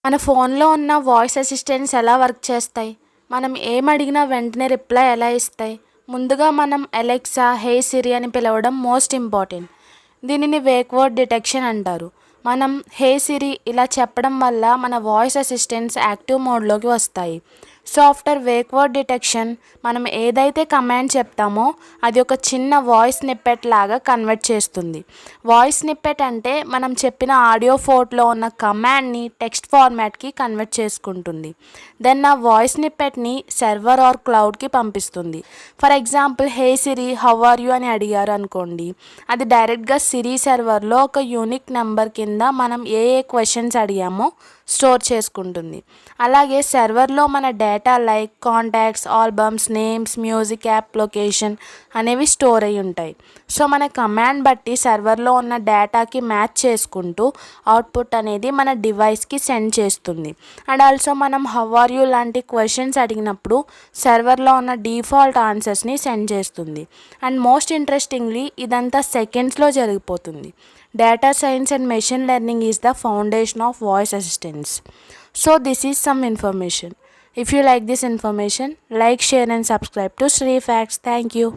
మన ఫోన్లో ఉన్న వాయిస్ అసిస్టెంట్స్ ఎలా వర్క్ చేస్తాయి? మనం ఏమడిగినా వెంటనే రిప్లై ఎలా ఇస్తాయి? ముందుగా మనం అలెక్సా, హే సిరి అని పిలవడం మోస్ట్ ఇంపార్టెంట్. దీనిని వేక్ వర్డ్ డిటెక్షన్ అంటారు. మనం హే సిరి ఇలా చెప్పడం వల్ల మన వాయిస్ అసిస్టెంట్స్ యాక్టివ్ మోడ్లోకి వస్తాయి. So after wake word detection మనం ఏదైతే కమాండ్ చెప్తామో అది ఒక చిన్న వాయిస్ స్నిప్పెట్ లాగా కన్వర్ట్ చేస్తుంది. వాయిస్ స్నిప్పెట్ అంటే మనం చెప్పిన ఆడియో ఫోర్ట్లో ఉన్న కమాండ్ని టెక్స్ట్ ఫార్మాట్కి కన్వర్ట్ చేసుకుంటుంది. దెన్ ఆ వాయిస్ స్నిప్పెట్ని సర్వర్ ఆర్ క్లౌడ్కి పంపిస్తుంది. For example hey Siri how are you అని అడిగారు అనుకోండి, అది డైరెక్ట్గా సిరి సర్వర్లో ఒక యూనిక్ నెంబర్ కింద మనం ఏ క్వశ్చన్స్ అడిగామో స్టోర్ చేసుకుంటుంది. అలాగే సర్వర్లో మన data like contacts, albums, names, music, app location అనేవి స్టోర్ అయి ఉంటాయి. సో మన కమాండ్ బట్టి సర్వర్లో ఉన్న డేటాకి మ్యాచ్ చేసుకుంటూ అవుట్పుట్ అనేది మన డివైస్కి సెండ్ చేస్తుంది. అండ్ ఆల్సో మనం హౌ ఆర్ యూ లాంటి క్వశ్చన్స్ అడిగినప్పుడు సర్వర్లో ఉన్న డిఫాల్ట్ ఆన్సర్స్ని సెండ్ చేస్తుంది. అండ్ మోస్ట్ ఇంట్రెస్టింగ్లీ ఇదంతా సెకండ్స్లో జరిగిపోతుంది. Data science and machine learning is the foundation of voice assistance. So this is some information. If you like this information, like, share and subscribe to Srifacts. Thank you.